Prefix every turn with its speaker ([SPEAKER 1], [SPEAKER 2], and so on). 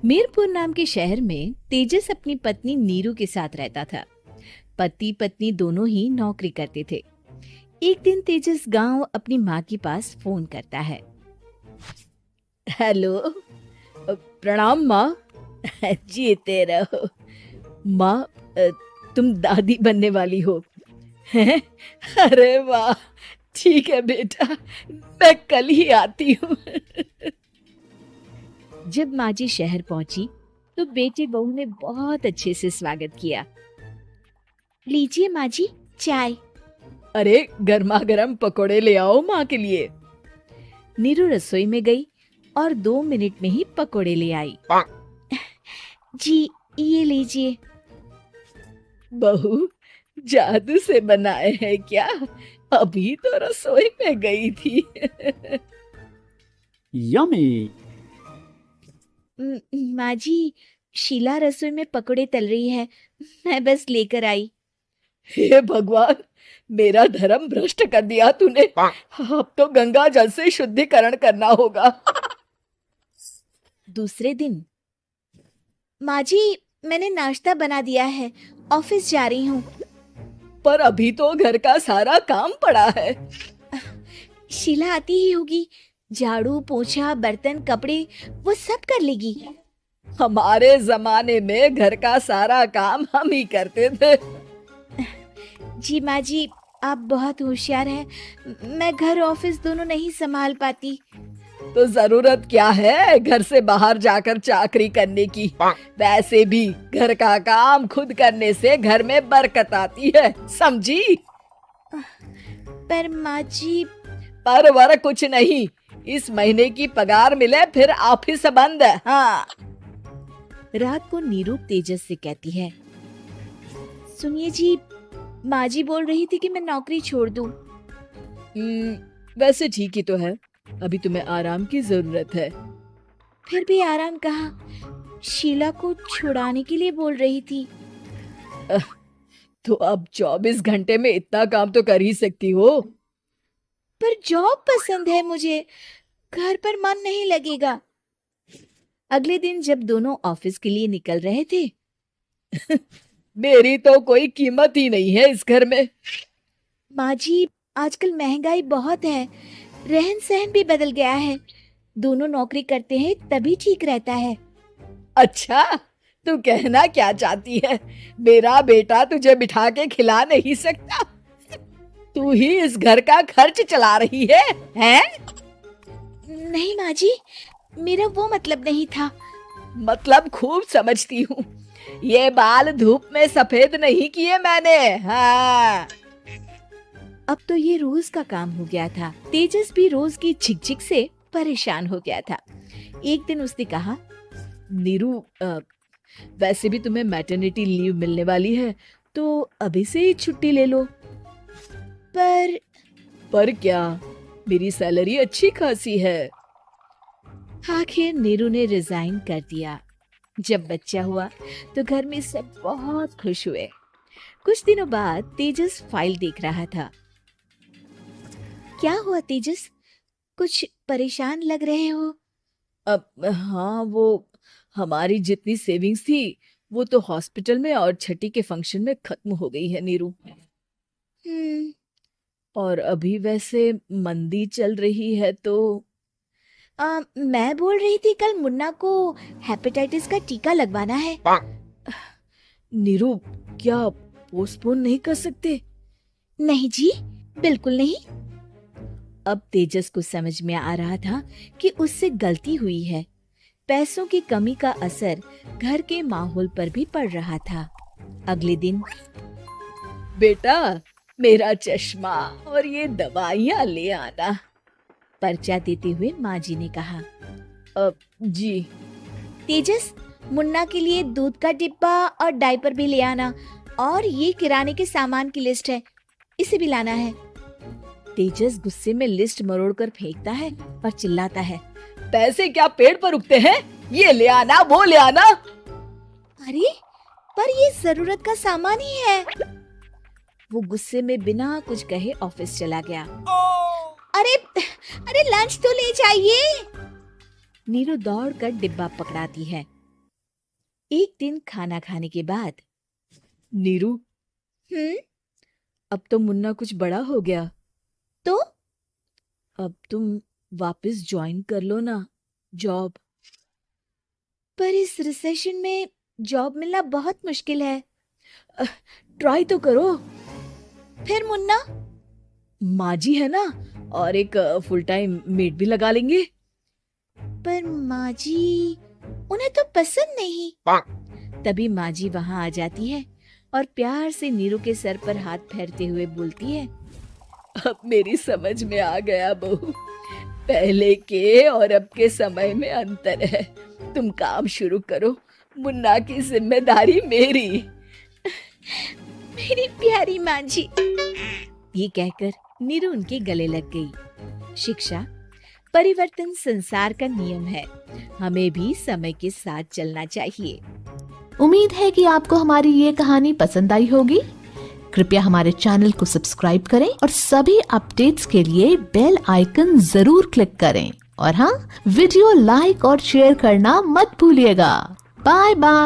[SPEAKER 1] मीरपुर नाम के शहर में तेजस अपनी पत्नी नीरू के साथ रहता था। पति पत्नी दोनों ही नौकरी करते थे। एक दिन तेजस गांव अपनी माँ के पास फोन करता है। हेलो, प्रणाम माँ। जीते रहो माँ, तुम दादी बनने वाली हो हैं? अरे वाह, ठीक है बेटा, मैं कल ही आती हूँ। जब माँ जी शहर पहुंची तो बेटी बहू ने बहुत अच्छे से स्वागत किया। लीजिए माँ जी, चाय। अरे गर्मा गर्म पकोड़े ले आओ माँ के लिए। नीरू रसोई में गई और 2 मिनट में ही पकोड़े ले आई। जी, ये लीजिए। बहू जादू से बनाए हैं क्या? अभी तो रसोई में गई थी।
[SPEAKER 2] यमी।
[SPEAKER 1] माँ जी, शीला रसोई में पकोड़े तल रही है, मैं बस लेकर आई। हे भगवान, मेरा धर्म भ्रष्ट कर दिया तूने। अब तो गंगा जल से शुद्धिकरण करना होगा। दूसरे दिन, माँ जी मैंने नाश्ता बना दिया है, ऑफिस जा रही हूँ। पर अभी तो घर का सारा काम पड़ा है। शीला आती ही होगी, झाड़ू पोछा बर्तन कपड़े वो सब कर लेगी। हमारे जमाने में घर का सारा काम हम ही करते थे। जी माँ जी, आप बहुत होशियार हैं, मैं घर ऑफिस दोनों नहीं संभाल पाती। तो जरूरत क्या है घर से बाहर जाकर चाकरी करने की? वैसे भी घर का काम खुद करने से घर में बरकत आती है, समझी? पर माँ जी। पर वर कुछ नहीं, इस महीने की पगार मिले फिर ऑफिस बंद है। हाँ। रात को नीरू तेजस से कहती है, सुनिए जी, माँ जी बोल रही थी कि मैं नौकरी छोड़ दूं। वैसे ठीक ही तो है, अभी तुम्हें आराम की जरूरत है। फिर भी आराम कहाँ, शीला को छुड़ाने के लिए बोल रही थी। तो अब 24 घंटे में इतना काम तो कर ही सकती हो। पर जॉब पसंद है मुझे, घर पर मन नहीं लगेगा। अगले दिन जब दोनों ऑफिस के लिए निकल रहे थे, मेरी तो कोई कीमत ही नहीं है इस घर में। माँ जी, आजकल महंगाई बहुत है, रहन सहन भी बदल गया है, दोनों नौकरी करते हैं तभी ठीक रहता है। अच्छा, तू कहना क्या चाहती है? मेरा बेटा तुझे बिठा के खिला नहीं सकता, तू ही इस घर का खर्च चला रही है, हैं? नहीं माँ जी, मेरा वो मतलब नहीं था। मतलब खूब समझती हूँ, ये बाल धूप में सफेद नहीं किए मैंने। हाँ। अब तो ये रोज का काम हो गया था। तेजस भी रोज की झिकझिक से परेशान हो गया था। एक दिन उसने कहा, नीरू, वैसे भी तुम्हें मैटरनिटी लीव मिलने वाली है, तो अभी से ही छुट्टी ले लो। पर क्या, मेरी सैलरी अच्छी खासी है। आखिर नीरू ने रिजाइन कर दिया। जब बच्चा हुआ तो घर में सब बहुत खुश हुए। कुछ दिनों बाद तेजस फाइल देख रहा था। क्या हुआ तेजस, कुछ परेशान लग रहे हो? अब हाँ, वो हमारी जितनी सेविंग्स थी वो तो हॉस्पिटल में और छठी के फंक्शन में खत्म हो गई है नीरू। और अभी वैसे मंदी चल रही है तो मैं बोल रही थी कल मुन्ना को हेपेटाइटिस का टीका लगवाना है। नीरू, क्या पोस्टपोन नहीं कर सकते? नहीं जी, बिल्कुल नहीं। अब तेजस को समझ में आ रहा था कि उससे गलती हुई है। पैसों की कमी का असर घर के माहौल पर भी पड़ रहा था। अगले दिन, बेटा मेरा चश्मा और ये दवाइयाँ ले आना, पर्चा देते हुए माँ जी ने कहा। जी। तेजस, मुन्ना के लिए दूध का डिब्बा और डायपर भी ले आना, और ये किराने के सामान की लिस्ट है, इसे भी लाना है। तेजस गुस्से में लिस्ट मरोड़कर फेंकता है और चिल्लाता है, पैसे क्या पेड़ पर उगते हैं? ये ले आना, वो ले आना। अरे पर ये जरूरत का सामान ही है। वो गुस्से में बिना कुछ कहे ऑफिस चला गया। अरे लंच तो ले जाइए। नीरू दौड़कर डिब्बा पकड़ाती है एक दिन खाना खाने के बाद, नीरू, अब तो मुन्ना कुछ बड़ा हो गया, तो अब तुम वापस ज्वाइन कर लो ना जॉब। पर इस रिसेशन में जॉब मिलना बहुत मुश्किल है। ट्राई तो करो। फिर मुन्ना, माँ जी है ना, और एक फुल टाइम मेड भी लगा लेंगे। पर माँ जी, उन्हें तो पसंद नहीं। तभी माँ जी वहां आ जाती है और प्यार से नीरू के सर पर हाथ फेरते हुए बोलती है, अब मेरी समझ में आ गया बहू, पहले के और अब के समय में अंतर है। तुम काम शुरू करो, मुन्ना की जिम्मेदारी मेरी। मेरी प्यारी माँ जी, ये कहकर नीरू उनके गले लग गई। शिक्षा, परिवर्तन संसार का नियम है, हमें भी समय के साथ चलना चाहिए।
[SPEAKER 2] उम्मीद है कि आपको हमारी ये कहानी पसंद आई होगी। कृपया हमारे चैनल को सब्सक्राइब करें और सभी अपडेट्स के लिए बेल आइकन जरूर क्लिक करें। और हाँ, वीडियो लाइक और शेयर करना मत भूलिएगा। Bye bye.